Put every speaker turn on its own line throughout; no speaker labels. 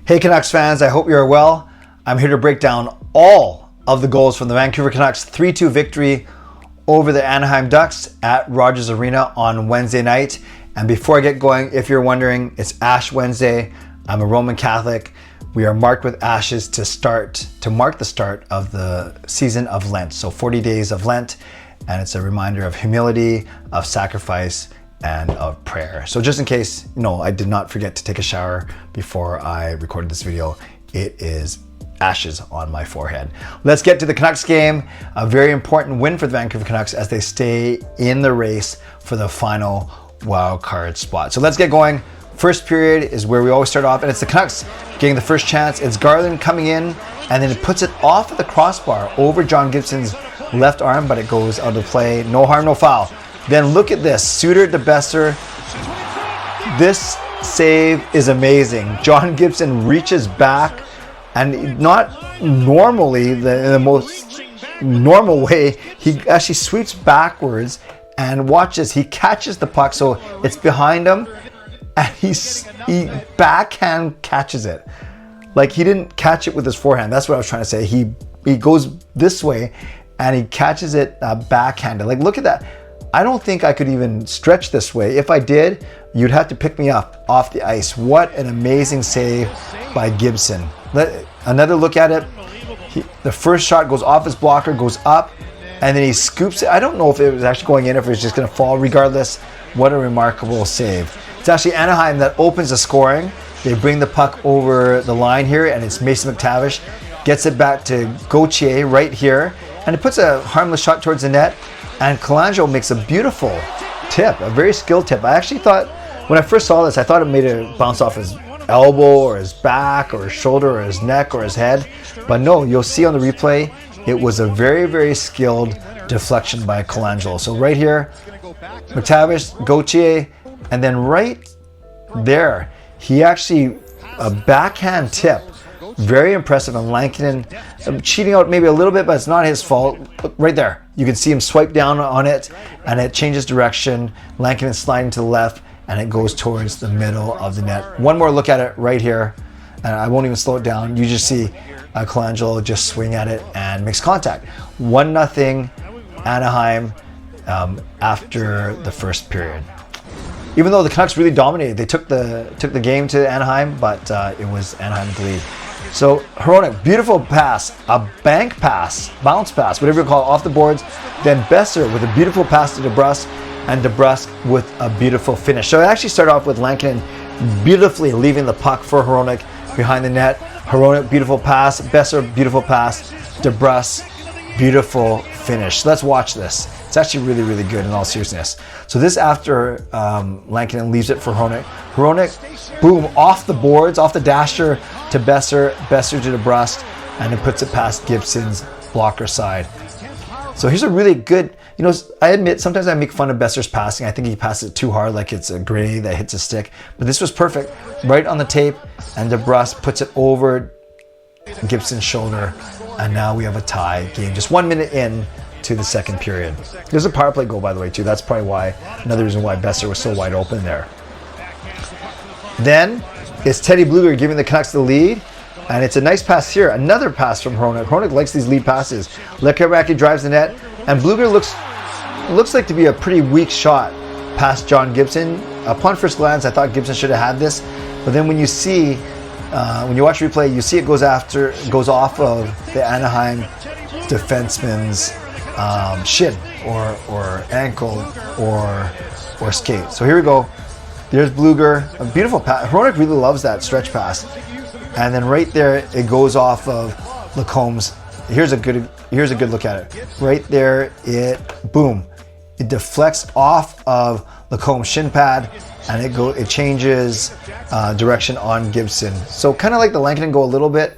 Hey Canucks fans, I hope you're well. I'm here to break down all of the goals from the Vancouver Canucks 3-2 victory over the Anaheim Ducks at Rogers Arena on Wednesday night. And before I get going, if you're wondering, it's Ash Wednesday. I'm a Roman Catholic. We are marked with ashes to mark the start of the season of Lent. So 40 days of Lent, and it's a reminder of humility, of sacrifice, and of prayer. So just in case, I did not forget to take a shower before I recorded this video, it is ashes on my forehead. Let's get to the Canucks game. A very important win for the Vancouver Canucks as they stay in the race for the final wild card spot. So let's get going. First period is where we always start off, and it's the Canucks getting the first chance. It's Garland coming in, and then it puts it off of the crossbar over John Gibson's left arm, but it goes out of play. No harm, no foul. Then look at this, Suter to Boeser. This save is amazing. John Gibson reaches back, and not normally, in the most normal way, he actually sweeps backwards, and watch this, he catches the puck, so it's behind him, and he backhand catches it. Like, he didn't catch it with his forehand. That's what I was trying to say. He goes this way, and he catches it backhanded. Like, look at that. I don't think I could even stretch this way. If I did, you'd have to pick me up off the ice. What an amazing save by Gibson. Another look at it. The first shot goes off his blocker, goes up, and then he scoops it. I don't know if it was actually going in, if it was just going to fall. Regardless, what a remarkable save. It's actually Anaheim that opens the scoring. They bring the puck over the line here, and it's Mason McTavish. Gets it back to Gauthier right here, and it puts a harmless shot towards the net. And Colangelo makes a beautiful tip, a very skilled tip. I actually thought, when I first saw this, I thought it made it bounce off his elbow or his back or his shoulder or his neck or his head. But no, you'll see on the replay, it was a very, very skilled deflection by Colangelo. So right here, McTavish, Gauthier, and then right there, he actually, a backhand tip. Very impressive, and Lankinen cheating out maybe a little bit, but it's not his fault. Look, right there, you can see him swipe down on it, and it changes direction. Lankinen sliding to the left, and it goes towards the middle of the net. One more look at it right here, and I won't even slow it down. You just see Colangelo just swing at it and makes contact. 1-0 Anaheim after the first period. Even though the Canucks really dominated, they took the game to Anaheim, but it was Anaheim to lead. So Hronek, beautiful pass, a bank pass, bounce pass, whatever you call it, off the boards. Then Boeser with a beautiful pass to DeBrusk, and DeBrusk with a beautiful finish. So it actually started off with Lankinen beautifully leaving the puck for Hronek behind the net. Hronek, beautiful pass. Boeser, beautiful pass. DeBrusk, beautiful finish. So let's watch this. It's actually really, really good in all seriousness. So this after Lankinen leaves it for Hronek. Hronek, boom, off the boards, off the dasher to Boeser, Boeser to DeBrusk, and it puts it past Gibson's blocker side. So here's a really good, I admit sometimes I make fun of Boeser's passing. I think he passes it too hard, like it's a grenade that hits a stick. But this was perfect, right on the tape, and DeBrusk puts it over Gibson's shoulder, and now we have a tie game. Just 1 minute in to the second period. There's a power play goal, by the way, too. That's probably another reason why Boeser was so wide open there. Then it's Teddy Blueger giving the Canucks the lead, and it's a nice pass here. Another pass from Hronek. Hronek likes these lead passes. Lekaraki drives the net, and Blueger looks like to be a pretty weak shot past John Gibson. Upon first glance, I thought Gibson should have had this, but then when you see, when you watch replay, you see it goes off of the Anaheim defenseman's shin or ankle or skate. So here we go. There's Blueger, a beautiful pass. Hronek really loves that stretch pass, and then right there it goes off of Lacombe's. Here's a good look at it. Right there, it deflects off of Lacombe's shin pad, and it changes direction on Gibson. So kind of like the Lankinen goal a little bit.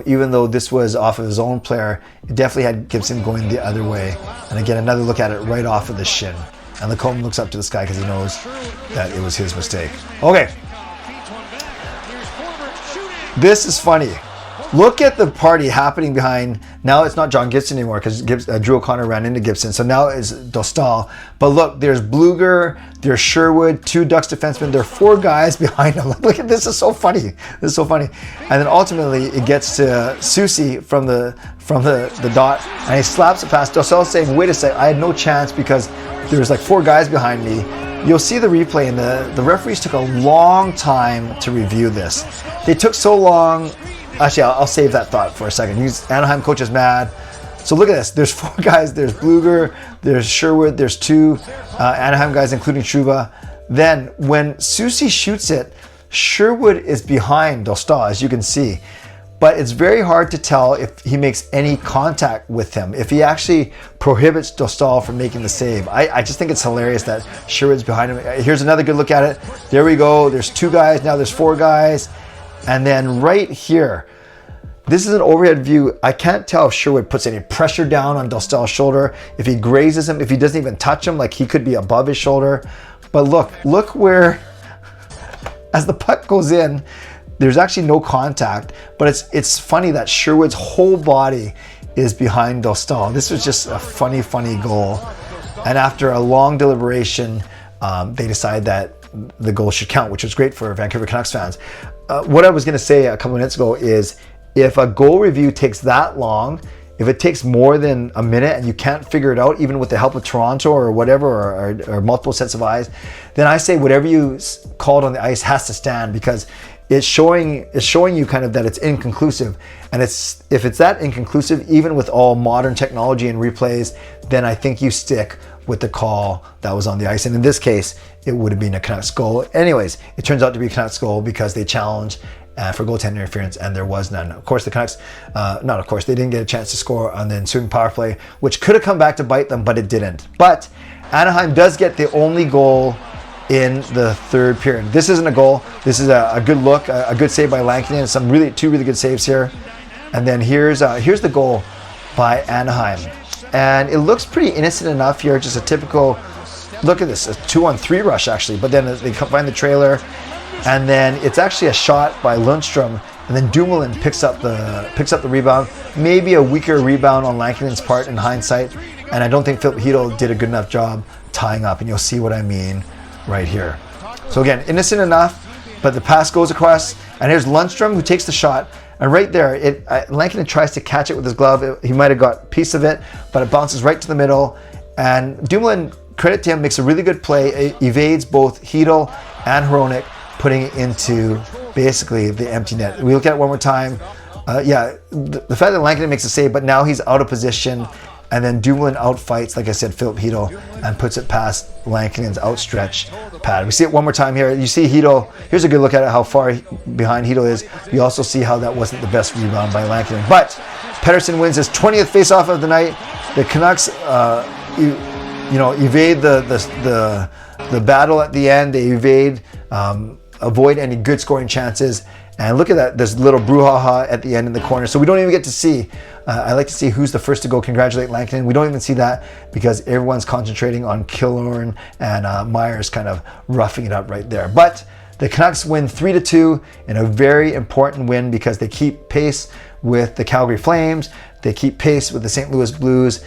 Even though this was off of his own player, it definitely had Gibson going the other way. And again, another look at it right off of the shin. And Lacombe looks up to the sky because he knows that it was his mistake. Okay. This is funny. Look at the party happening behind. Now it's not John Gibson anymore because Drew O'Connor ran into Gibson. So now it's Dostal. But look, there's Bluger, there's Sherwood, 2 Ducks defensemen. There are 4 guys behind him. Look at this. This is so funny. This is so funny. And then ultimately it gets to Soucy from the dot, and he slaps it past Dostal, saying, "Wait a sec, I had no chance because there's like 4 guys behind me." You'll see the replay, and the referees took a long time to review this. They took so long. Actually, I'll save that thought for a second. Anaheim coach is mad. So look at this. There's 4 guys. There's Bluger, there's Sherwood, there's 2 Anaheim guys, including Trouba. Then when Soucy shoots it, Sherwood is behind Dostal, as you can see. But it's very hard to tell if he makes any contact with him, if he actually prohibits Dostal from making the save. I just think it's hilarious that Sherwood's behind him. Here's another good look at it. There we go. There's 2 guys. Now there's 4 guys. And then right here, this is an overhead view. I can't tell if Sherwood puts any pressure down on Dostal's shoulder, if he grazes him, if he doesn't even touch him, like he could be above his shoulder. But look where, as the puck goes in, there's actually no contact, but it's funny that Sherwood's whole body is behind Dostal. This was just a funny goal. And after a long deliberation, they decide that the goal should count, which was great for Vancouver Canucks fans. What I was going to say a couple minutes ago is, if a goal review takes that long, if it takes more than a minute and you can't figure it out, even with the help of Toronto or whatever, or multiple sets of eyes, then I say whatever you called on the ice has to stand, because it's showing you kind of that it's inconclusive. And if it's that inconclusive, even with all modern technology and replays, then I think you stick with the call that was on the ice. And in this case, it would have been a Canucks goal. Anyways, it turns out to be a Canucks goal because they challenged for goaltender interference, and there was none. Of course, the Canucks, they didn't get a chance to score on the ensuing power play, which could have come back to bite them, but it didn't. But Anaheim does get the only goal in the 3rd period. This isn't a goal. This is a good look, a good save by Lankinen. Two really good saves here. And then here's the goal by Anaheim. And it looks pretty innocent enough here, just a typical, look at this, a 2-on-3 rush actually, but then they find the trailer, and then it's actually a shot by Lundstrom, and then Dumoulin picks up the rebound. Maybe a weaker rebound on Lankinen's part in hindsight, and I don't think Filip Chytil did a good enough job tying up, and you'll see what I mean right here. So again, innocent enough, but the pass goes across, and here's Lundstrom who takes the shot, and right there, Lankinen tries to catch it with his glove. He might have got a piece of it, but it bounces right to the middle, and Dumoulin, credit to him, makes a really good play, evades both Chytil and Hronek, putting it into basically the empty net. We look at it one more time. The fact that Lankinen makes a save, but now he's out of position, and then Dumoulin outfights, like I said, Filip Chytil, and puts it past Lankinen's outstretched pad. We see it one more time here. You see Chytil. Here's a good look at it, how far behind Chytil is. You also see how that wasn't the best rebound by Lankinen. But Pettersson wins his 20th faceoff of the night. The Canucks, evade the battle at the end. They evade, avoid any good scoring chances. And look at that, there's a little brouhaha at the end in the corner. So we don't even get to see, I like to see who's the first to go congratulate Lankinen. We don't even see that because everyone's concentrating on Killorn and Myers kind of roughing it up right there. But the Canucks win 3-2 in a very important win because they keep pace with the Calgary Flames. They keep pace with the St. Louis Blues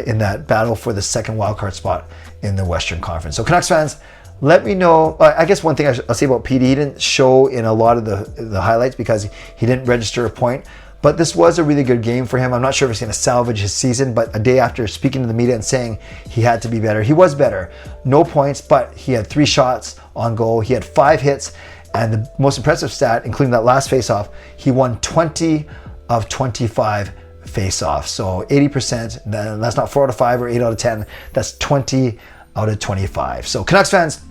in that battle for the second wildcard spot in the Western Conference. So Canucks fans, let me know. I guess one thing I'll say about PD, he didn't show in a lot of the highlights because he didn't register a point. But this was a really good game for him. I'm not sure if he's going to salvage his season, but a day after speaking to the media and saying he had to be better, he was better. No points, but he had 3 shots on goal. He had 5 hits, and the most impressive stat, including that last faceoff, he won 20 of 25 face-offs. So 80%, that's not 4 out of 5 or 8 out of 10. That's 20 out of 25. So Canucks fans,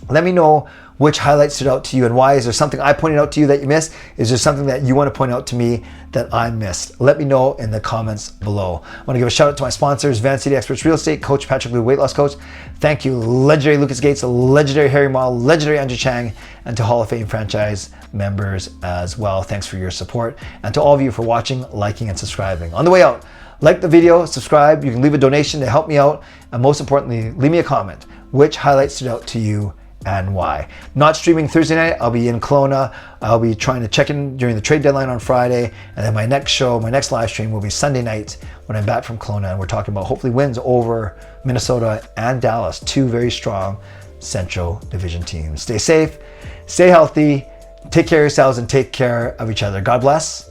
let me know which highlights stood out to you and why. Is there something I pointed out to you that you missed? Is there something that you want to point out to me that I missed? Let me know in the comments below. I want to give a shout out to my sponsors, Van City Experts Real Estate, Coach Patrick Liu, Weight Loss Coach. Thank you, legendary Lucas Gates, legendary Harry Mall, legendary Andrew Chang, and to Hall of Fame franchise members as well. Thanks for your support. And to all of you for watching, liking, and subscribing. On the way out, like the video, subscribe, you can leave a donation to help me out, and most importantly, leave me a comment. Which highlights stood out to you and why. Not streaming Thursday night. I'll be in Kelowna. I'll be trying to check in during the trade deadline on Friday. And then my next show, my next live stream will be Sunday night when I'm back from Kelowna. And we're talking about hopefully wins over Minnesota and Dallas, 2 very strong Central Division teams. Stay safe, stay healthy, take care of yourselves and take care of each other. God bless,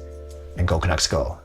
and go Canucks go.